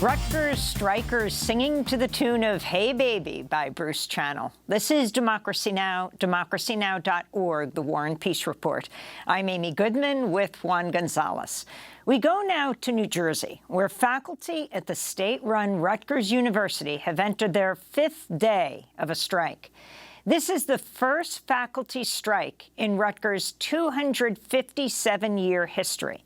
Rutgers strikers singing to the tune of Hey Baby by Bruce Channel. This is Democracy Now!, democracynow.org, The War and Peace Report. I'm Amy Goodman with Juan Gonzalez. We go now to New Jersey, where faculty at the state-run Rutgers University have entered their 5th day of a strike. This is the first faculty strike in Rutgers' 257-year history.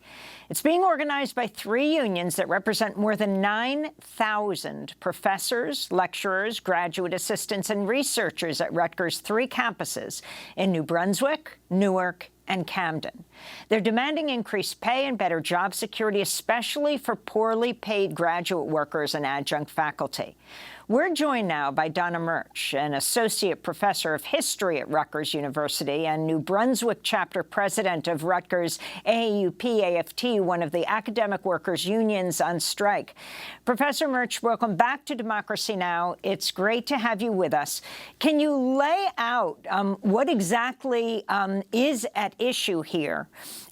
It's being organized by 3 unions that represent more than 9,000 professors, lecturers, graduate assistants, and researchers at Rutgers' 3 campuses in New Brunswick, Newark, and Camden. They're demanding increased pay and better job security, especially for poorly paid graduate workers and adjunct faculty. We're joined now by Donna Murch, an associate professor of history at Rutgers University and New Brunswick chapter president of Rutgers AAUP-AFT, one of the academic workers' unions on strike. Professor Murch, welcome back to Democracy Now! It's great to have you with us. Can you lay out what exactly is at issue here?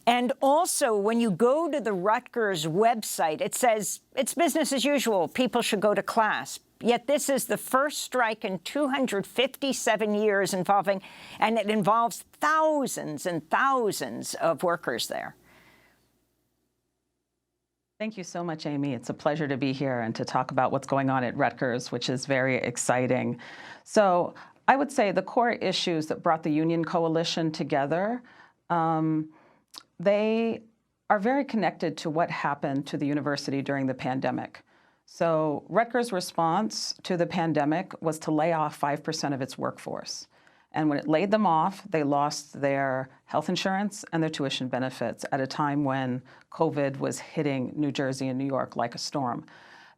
And also, when you go to the Rutgers website, it says it's business as usual. People should go to class. Yet this is the first strike in 257 years and it involves thousands and thousands of workers there. Thank you so much, Amy. It's a pleasure to be here and to talk about what's going on at Rutgers, which is very exciting. So I would say the core issues that brought the union coalition together, they are very connected to what happened to the university during the pandemic. So Rutgers' response to the pandemic was to lay off 5% of its workforce. And when it laid them off, they lost their health insurance and their tuition benefits at a time when COVID was hitting New Jersey and New York like a storm.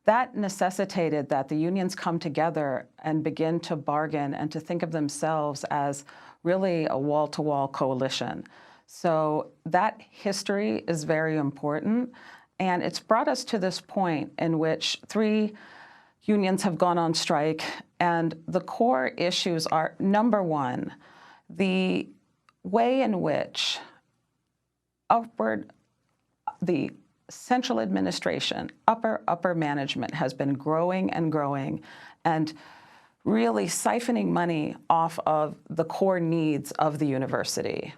That necessitated that the unions come together and begin to bargain and to think of themselves as really a wall-to-wall coalition. So that history is very important. And it's brought us to this point in which 3 unions have gone on strike, and the core issues are, number one, the way in which the central administration, upper management has been growing and growing and really siphoning money off of the core needs of the university.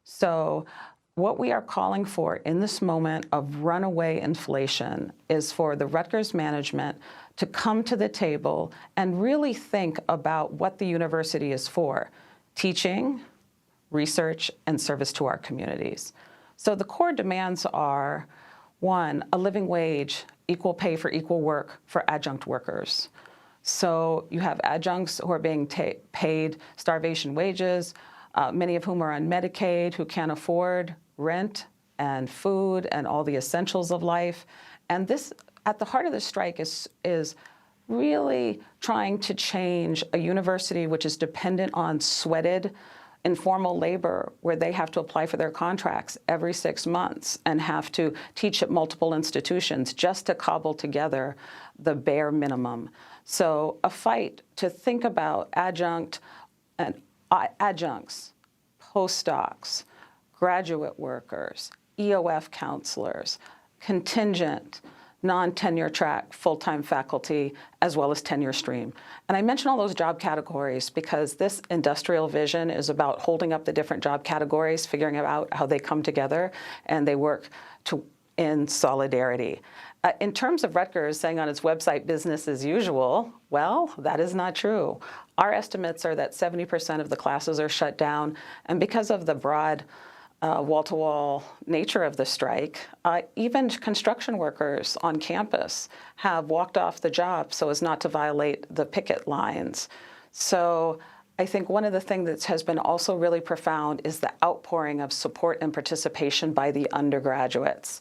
So what we are calling for in this moment of runaway inflation is for the Rutgers management to come to the table and really think about what the university is for: teaching, research, and service to our communities. So the core demands are, 1, a living wage, equal pay for equal work for adjunct workers. So you have adjuncts who are being paid starvation wages, many of whom are on Medicaid, who can't afford rent and food and all the essentials of life. And this, at the heart of the strike, is really trying to change a university which is dependent on sweated informal labor, where they have to apply for their contracts every 6 months and have to teach at multiple institutions just to cobble together the bare minimum. So a fight to think about adjuncts, postdocs, graduate workers, EOF counselors, contingent, non-tenure track, full-time faculty, as well as tenure stream. And I mention all those job categories because this industrial vision is about holding up the different job categories, figuring out how they come together, and they work in solidarity. In terms of Rutgers saying on its website, business as usual, well, that is not true. Our estimates are that 70% of the classes are shut down, and because of the broad wall-to-wall nature of the strike, even construction workers on campus have walked off the job so as not to violate the picket lines. So I think one of the things that has been also really profound is the outpouring of support and participation by the undergraduates.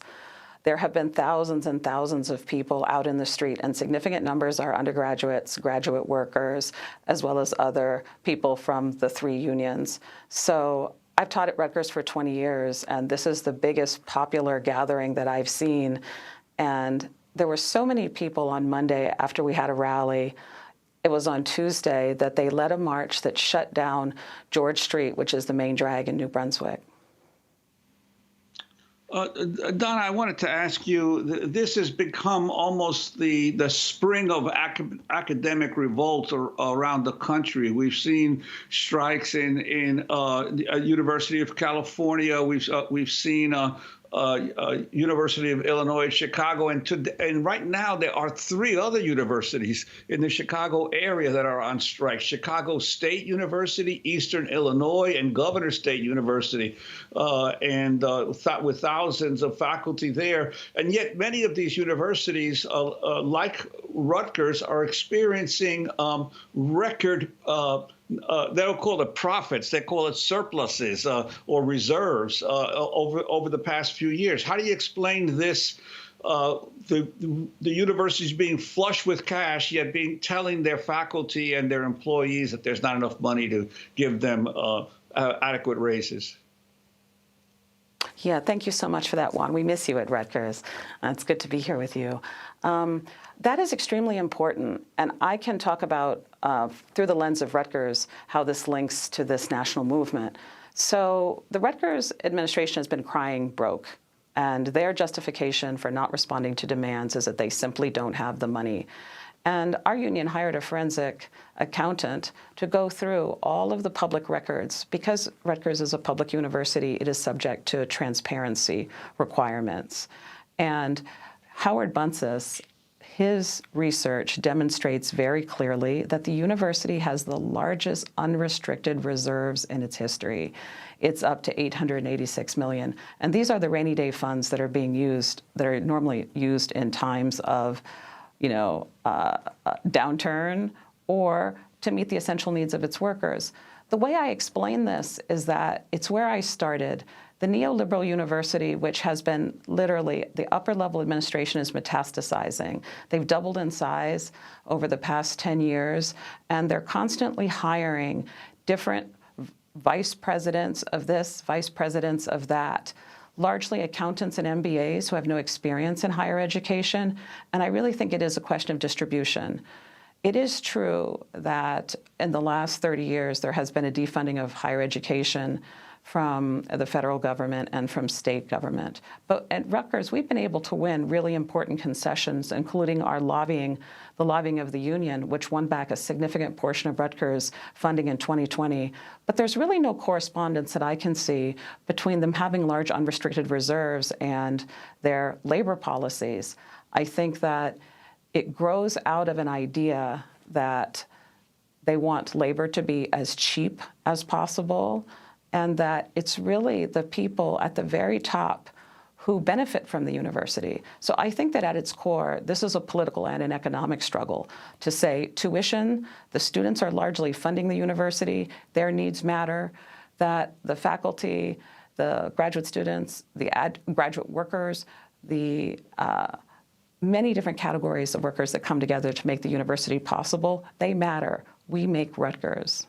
There have been thousands and thousands of people out in the street, and significant numbers are undergraduates, graduate workers, as well as other people from the 3 unions. So I've taught at Rutgers for 20 years, and this is the biggest popular gathering that I've seen. And there were so many people on Monday after we had a rally. It was on Tuesday that they led a march that shut down George Street, which is the main drag in New Brunswick. Donna, I wanted to ask you, this has become almost the spring of academic revolt around the country. We've seen strikes in the University of California. We've seen University of Illinois, Chicago, and right now there are 3 other universities in the Chicago area that are on strike: Chicago State University, Eastern Illinois, and Governor State University, with thousands of faculty there. And yet many of these universities, like Rutgers, are experiencing record they don't call it profits, they call it surpluses or reserves over the past few years. How do you explain this, the universities being flush with cash, yet telling their faculty and their employees that there's not enough money to give them adequate raises? Yeah, thank you so much for that, Juan. We miss you at Rutgers. It's good to be here with you. That is extremely important, and I can talk about, through the lens of Rutgers, how this links to this national movement. So the Rutgers administration has been crying broke, and their justification for not responding to demands is that they simply don't have the money. And our union hired a forensic accountant to go through all of the public records. Because Rutgers is a public university, it is subject to transparency requirements. And Howard Buncis, his research demonstrates very clearly that the university has the largest unrestricted reserves in its history. It's up to $886 million. And these are the rainy day funds that are being used, that are normally used in times of downturn or to meet the essential needs of its workers. The way I explain this is that it's where I started. The neoliberal university, which has been literally, the upper level administration is metastasizing. They've doubled in size over the past 10 years, and they're constantly hiring different vice presidents of this, vice presidents of that, largely accountants and MBAs who have no experience in higher education. And I really think it is a question of distribution. It is true that in the last 30 years, there has been a defunding of higher education from the federal government and from state government. But at Rutgers, we've been able to win really important concessions, including our lobbying, the lobbying of the union, which won back a significant portion of Rutgers funding in 2020. But there's really no correspondence that I can see between them having large unrestricted reserves and their labor policies. I think that it grows out of an idea that they want labor to be as cheap as possible, and that it's really the people at the very top who benefit from the university. So I think that at its core, this is a political and an economic struggle to say tuition, the students are largely funding the university, their needs matter, that the faculty, the graduate students, the graduate workers, the many different categories of workers that come together to make the university possible, they matter. We make Rutgers.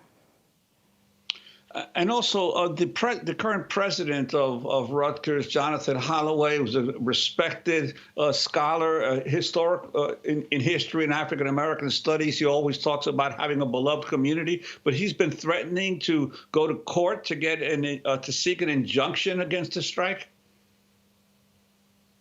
And also, the current president of Rutgers, Jonathan Holloway, was a respected scholar, historic in history and African American studies. He always talks about having a beloved community, but he's been threatening to go to court to get to seek an injunction against the strike.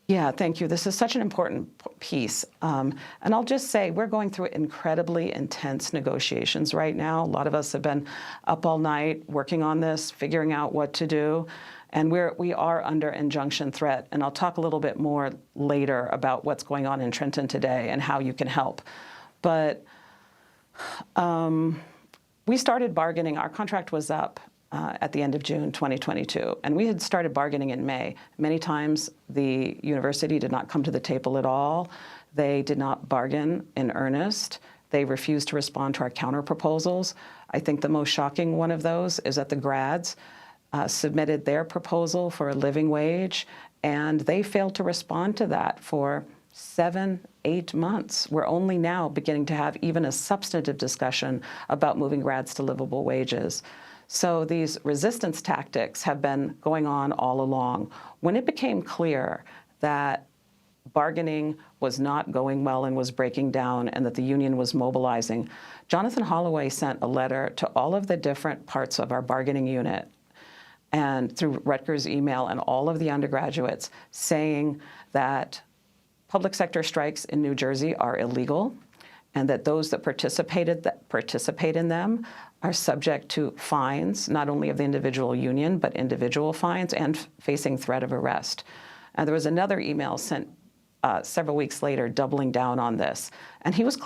Yeah, thank you. This is such an important piece. And I'll just say we're going through incredibly intense negotiations right now. A lot of us have been up all night working on this, figuring out what to do. And we are under injunction threat. And I'll talk a little bit more later about what's going on in Trenton today and how you can help. But we started bargaining. Our contract was up at the end of June 2022. And we had started bargaining in May. Many times the university did not come to the table at all. They did not bargain in earnest. They refused to respond to our counter proposals. I think the most shocking one of those is that the grads submitted their proposal for a living wage, and they failed to respond to that for 7, 8 months. We're only now beginning to have even a substantive discussion about moving grads to livable wages. So these resistance tactics have been going on all along. When it became clear that bargaining was not going well and was breaking down and that the union was mobilizing, Jonathan Holloway sent a letter to all of the different parts of our bargaining unit and through Rutgers email and all of the undergraduates saying that public sector strikes in New Jersey are illegal, and that those that participate in them are subject to fines, not only of the individual union, but individual fines and facing threat of arrest. And there was another email sent several weeks later doubling down on this. And he was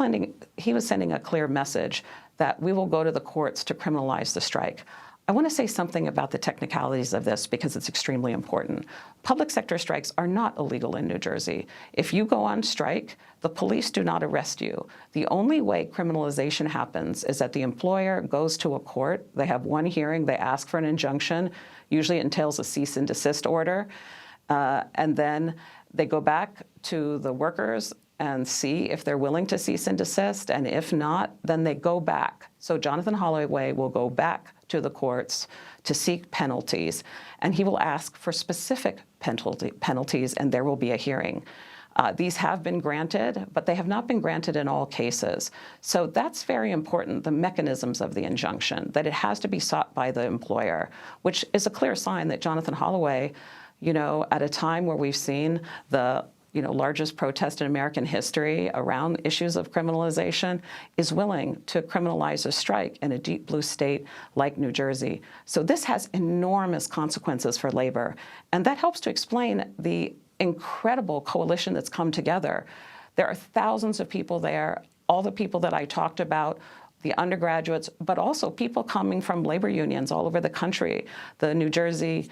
sending a clear message that we will go to the courts to criminalize the strike. I want to say something about the technicalities of this because it's extremely important. Public sector strikes are not illegal in New Jersey. If you go on strike, the police do not arrest you. The only way criminalization happens is that the employer goes to a court, they have one hearing, they ask for an injunction, usually it entails a cease and desist order, and then they go back to the workers and see if they're willing to cease and desist, and if not, then they go back. So Jonathan Holloway will go back to the courts to seek penalties, and he will ask for specific penalties, and there will be a hearing. These have been granted, but they have not been granted in all cases. So that's very important, the mechanisms of the injunction, that it has to be sought by the employer, which is a clear sign that Jonathan Holloway, at a time where we've seen the largest protest in American history around issues of criminalization, is willing to criminalize a strike in a deep blue state like New Jersey. So this has enormous consequences for labor. And that helps to explain the incredible coalition that's come together. There are thousands of people there, all the people that I talked about, the undergraduates, but also people coming from labor unions all over the country, the New Jersey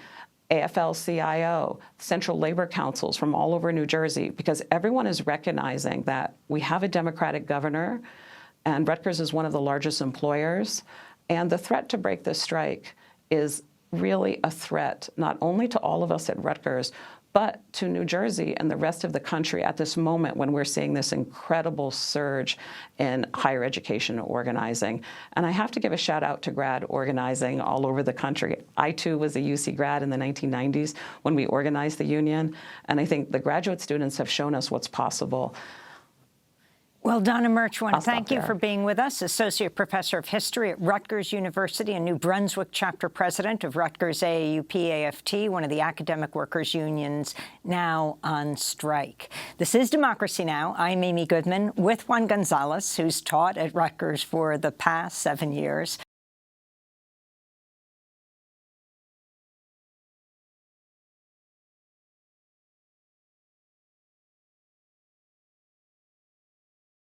AFL-CIO, Central Labor Councils from all over New Jersey, because everyone is recognizing that we have a Democratic governor, and Rutgers is one of the largest employers, and the threat to break this strike is really a threat, not only to all of us at Rutgers, but to New Jersey and the rest of the country at this moment when we're seeing this incredible surge in higher education organizing. And I have to give a shout out to Grad organizing all over the country. I too was a UC grad in the 1990s when we organized the union, and I think the graduate students have shown us what's possible. Well, Donna Murch, I want to thank you for being with us, Associate Professor of History at Rutgers University and New Brunswick Chapter President of Rutgers AAUP-AFT, one of the academic workers' unions now on strike. This is Democracy Now! I'm Amy Goodman with Juan Gonzalez, who's taught at Rutgers for the past 7 years.